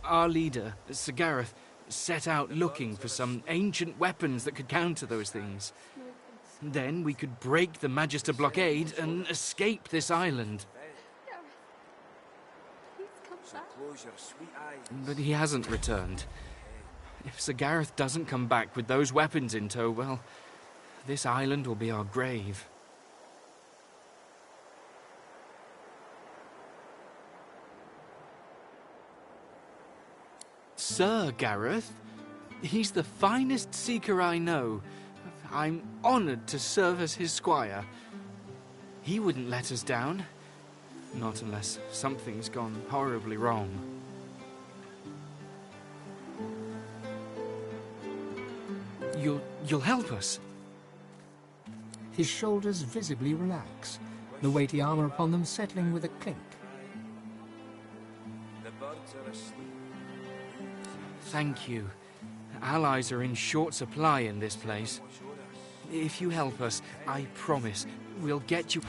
Our leader, Sir Gareth, set out looking for some ancient weapons that could counter those things. Then we could break the Magister blockade and escape this island. But he hasn't returned. If Sir Gareth doesn't come back with those weapons in tow, well, this island will be our grave. Sir Gareth? He's the finest seeker I know. I'm honored to serve as his squire. He wouldn't let us down. Not unless something's gone horribly wrong. You'll help us? His shoulders visibly relax, the weighty armor upon them settling with a clink. Thank you. Allies are in short supply in this place. If you help us, I promise we'll get you...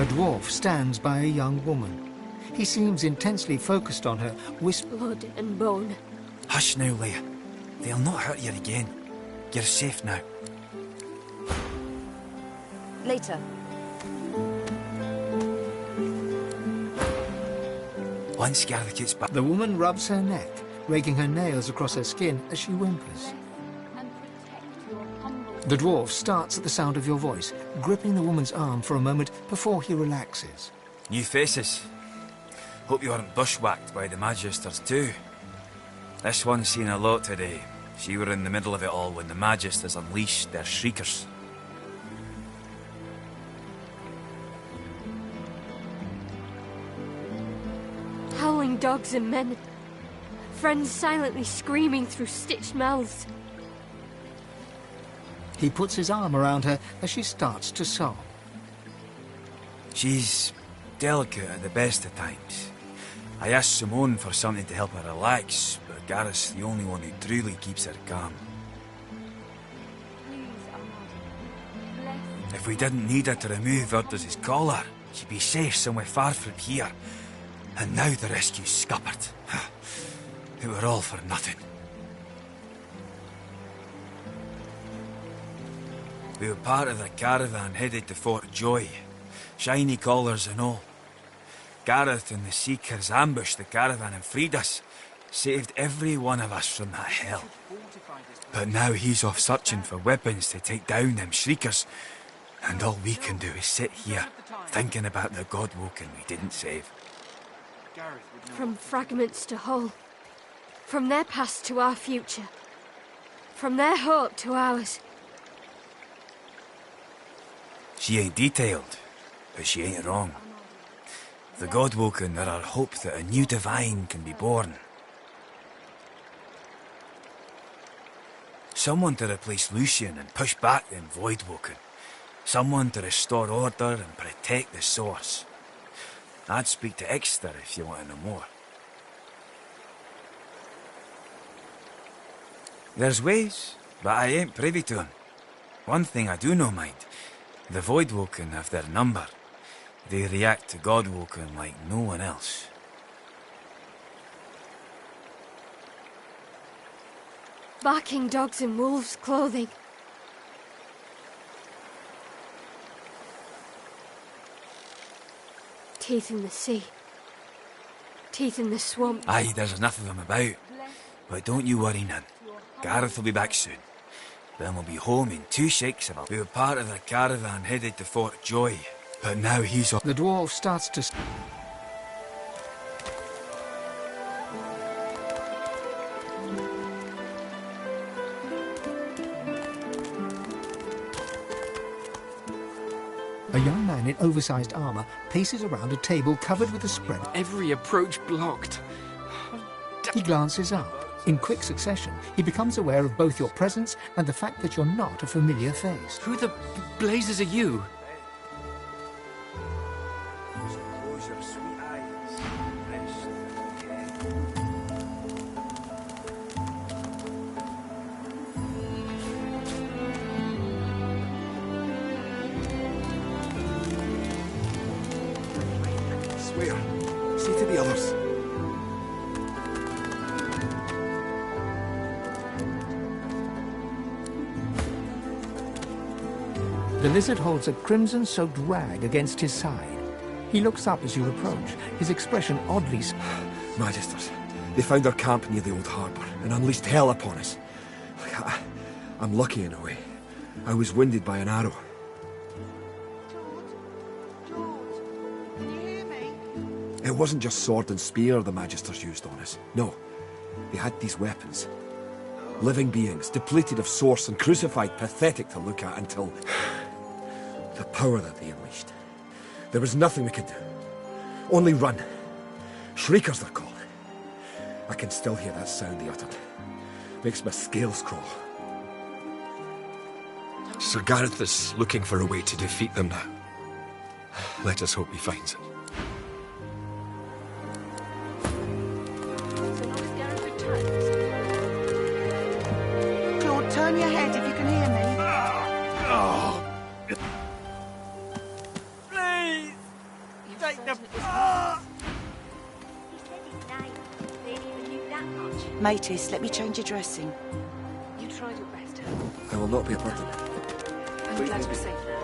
A dwarf stands by a young woman. He seems intensely focused on her, Blood and bone. Hush now, Leia. They'll not hurt you again. You're safe now. Later. Once Gareth gets back... The woman rubs her neck, raking her nails across her skin as she whimpers. The dwarf starts at the sound of your voice, gripping the woman's arm for a moment before he relaxes. New faces. Hope you weren't bushwhacked by the Magisters too. This one's seen a lot today. She were in the middle of it all when the Magisters unleashed their shriekers. Howling dogs and men. Friends silently screaming through stitched mouths. He puts his arm around her as she starts to sob. She's delicate at the best of times. I asked Simone for something to help her relax, but Gareth's the only one who truly keeps her calm. If we didn't need her to remove Urda's collar, she'd be safe somewhere far from here. And now the rescue's scuppered. It were all for nothing. We were part of the caravan headed to Fort Joy. Shiny collars and all. Gareth and the Seekers ambushed the caravan and freed us. Saved every one of us from that hell. But now he's off searching for weapons to take down them shriekers. And all we can do is sit here, thinking about the Godwoken we didn't save. From fragments to whole. From their past to our future. From their hope to ours. She ain't detailed, but she ain't wrong. The Godwoken are our hope that a new divine can be born. Someone to replace Lucian and push back them Voidwoken. Someone to restore order and protect the source. I'd speak to Exeter if you want to know more. There's ways, but I ain't privy to 'em. One thing I do know, mind. The Voidwoken have their number. They react to Godwoken like no one else. Barking dogs in wolves' clothing. Teeth in the sea. Teeth in the swamp. Aye, there's enough of them about. But don't you worry none. Gareth will be back soon. Then we'll be home in 2 shakes. We were part of the caravan headed to Fort Joy. But now he's on. The dwarf starts to... A young man in oversized armour paces around a table covered with a spread. Every approach blocked. He glances up. In quick succession, he becomes aware of both your presence and the fact that you're not a familiar face. Who the blazes are you? Close your sweet eyes. Rest. Swear. Say to the others. The lizard holds a crimson-soaked rag against his side. He looks up as you approach, his expression oddly... Magisters, they found our camp near the old harbour and unleashed hell upon us. I'm lucky in a way. I was wounded by an arrow. George, can you hear me? It wasn't just sword and spear the Magisters used on us. No, they had these weapons. Living beings, depleted of source and crucified, pathetic to look at until... the power that they unleashed. There was nothing we could do. Only run. Shriekers they're called. I can still hear that sound they uttered. Makes my scales crawl. Sir Gareth is looking for a way to defeat them now. Let us hope he finds it. Claude, turn your head if you can hear me. Please! Take the... Matis, let me change your dressing. You tried your best. I will not be a burden. I'm glad we're safe now.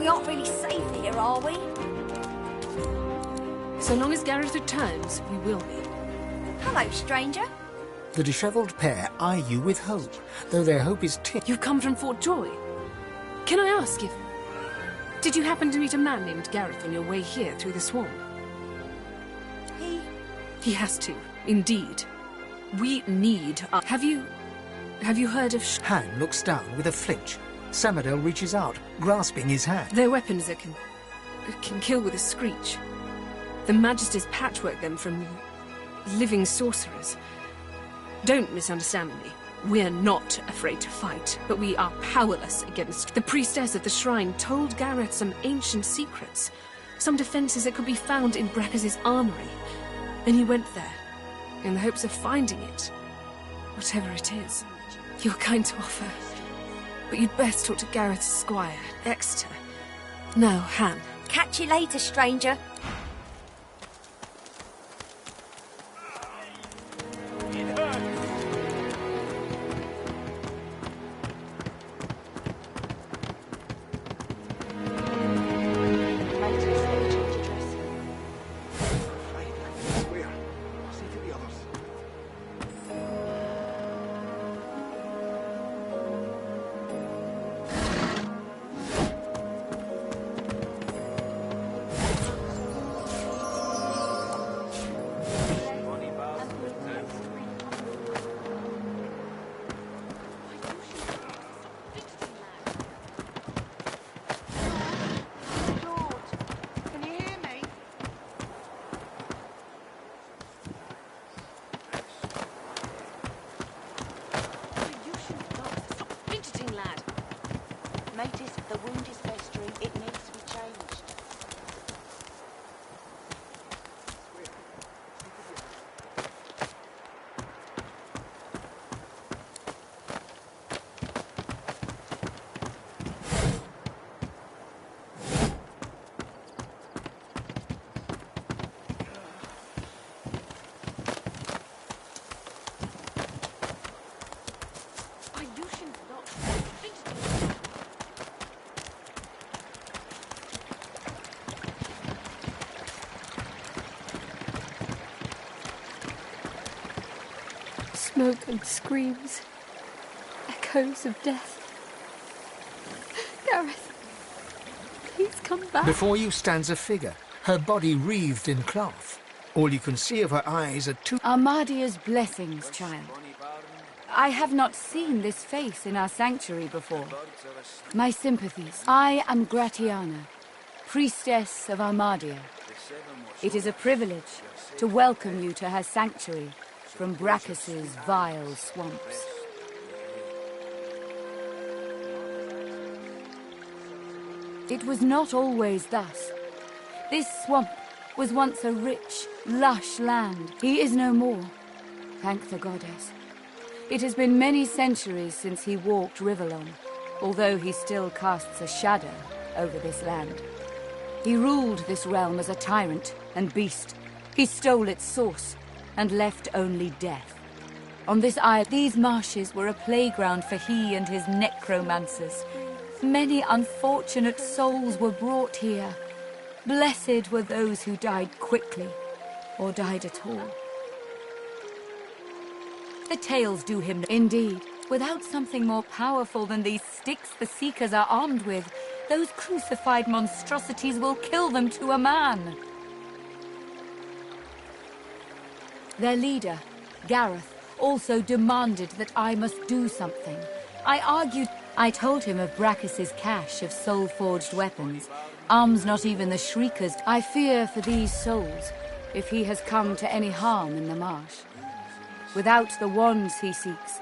We aren't really safe here, are we? So long as Gareth returns, we will be. Hello, stranger. The dishevelled pair eye you with hope, though their hope is You've come from Fort Joy. Can I ask if... Did you happen to meet a man named Gareth on your way here through the swamp? He has to, indeed. We need... Have you heard of... Han looks down with a flinch. Samadel reaches out, grasping his hand. They're weapons that can kill with a screech. The Magisters patchwork them from living sorcerers. Don't misunderstand me. We're not afraid to fight, but we are powerless against... The priestess at the shrine told Gareth some ancient secrets, some defenses that could be found in Brecker's armory. And he went there, in the hopes of finding it. Whatever it is, you're kind to offer. But you'd best talk to Gareth's squire, Exeter. No, Han. Catch you later, stranger. Matis, let me change your dressing. Swear. Say to the others. Smoke and screams. Echoes of death. Gareth, please come back. Before you stands a figure, her body wreathed in cloth. All you can see of her eyes are two... Armadia's blessings, child. I have not seen this face in our sanctuary before. My sympathies. I am Gratiana, priestess of Armadia. It is a privilege to welcome you to her sanctuary from Brachus's vile swamps. It was not always thus. This swamp was once a rich, lush land. He is no more, thank the goddess. It has been many centuries since he walked Riverlong, although he still casts a shadow over this land. He ruled this realm as a tyrant and beast. He stole its source and left only death. On this isle, these marshes were a playground for he and his necromancers. Many unfortunate souls were brought here. Blessed were those who died quickly, or died at all. The tales do him indeed. Without something more powerful than these sticks the Seekers are armed with, those crucified monstrosities will kill them to a man. Their leader, Gareth, also demanded that I must do something. I argued. I told him of Brachus's cache of soul-forged weapons, arms not even the Shriekers. I fear for these souls, if he has come to any harm in the marsh. Without the wands he seeks,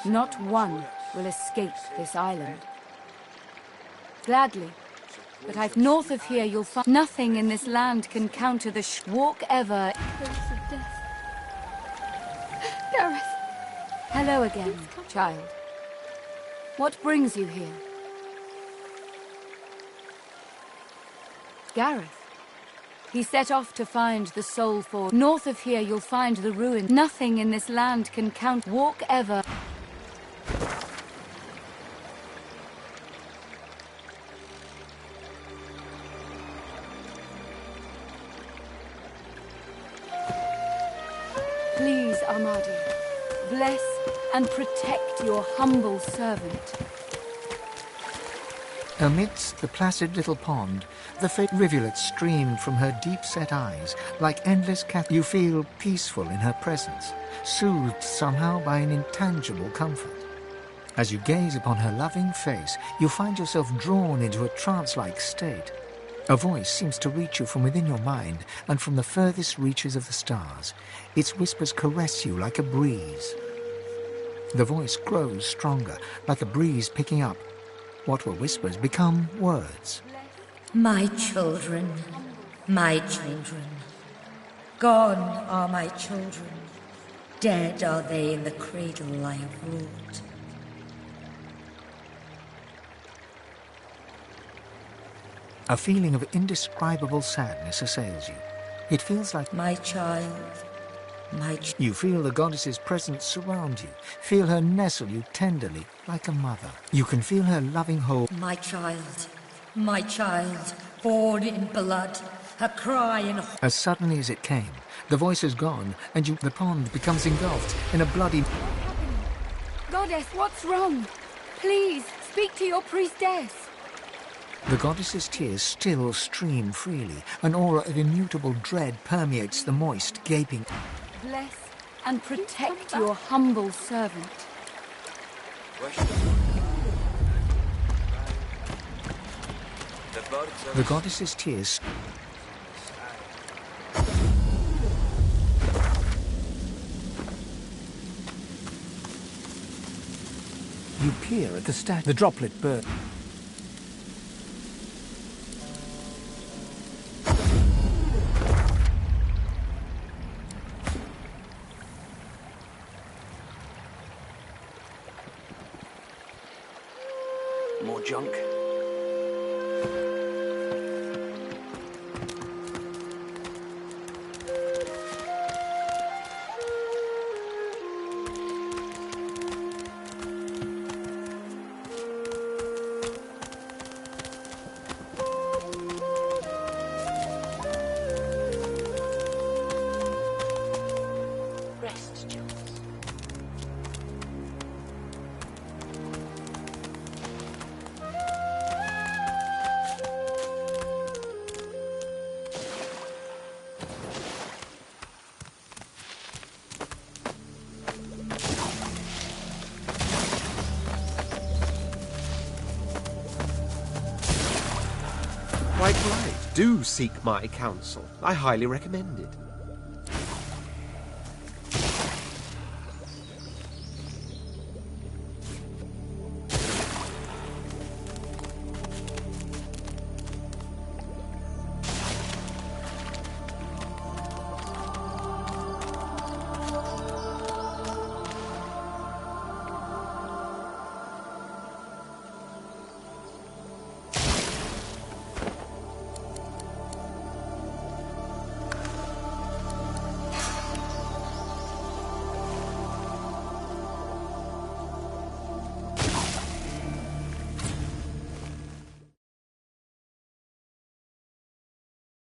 not one will escape this island. Gladly, but north of here you'll find nothing in this land can counter the walk ever. Echoes of death. Gareth. Hello again, child. What brings you here? Gareth. He set off to find the soul forge. North of here you'll find the ruin. Nothing in this land can count. Walk ever. Please, Armadia, bless and protect your humble servant. Amidst the placid little pond, the faint rivulet streamed from her deep-set eyes like endless You feel peaceful in her presence, soothed somehow by an intangible comfort. As you gaze upon her loving face, you find yourself drawn into a trance-like state. A voice seems to reach you from within your mind and from the furthest reaches of the stars. Its whispers caress you like a breeze. The voice grows stronger, like a breeze picking up. What were whispers become words. My children, gone are my children. Dead are they in the cradle I have ruled. A feeling of indescribable sadness assails you. It feels like my child. You feel the goddess's presence surround you, feel her nestle you tenderly, like a mother. You can feel her loving hold. My child, born in blood, her cry in... As suddenly as it came, the voice is gone, and the pond becomes engulfed in a bloody... What's happening? Goddess, what's wrong? Please, speak to your priestess. The goddess's tears still stream freely. An aura of immutable dread permeates the moist, gaping... Bless and protect your humble servant. The goddess's tears... You peer at the statue. The droplet bird. More junk. quite right. Do seek my counsel. I highly recommend it.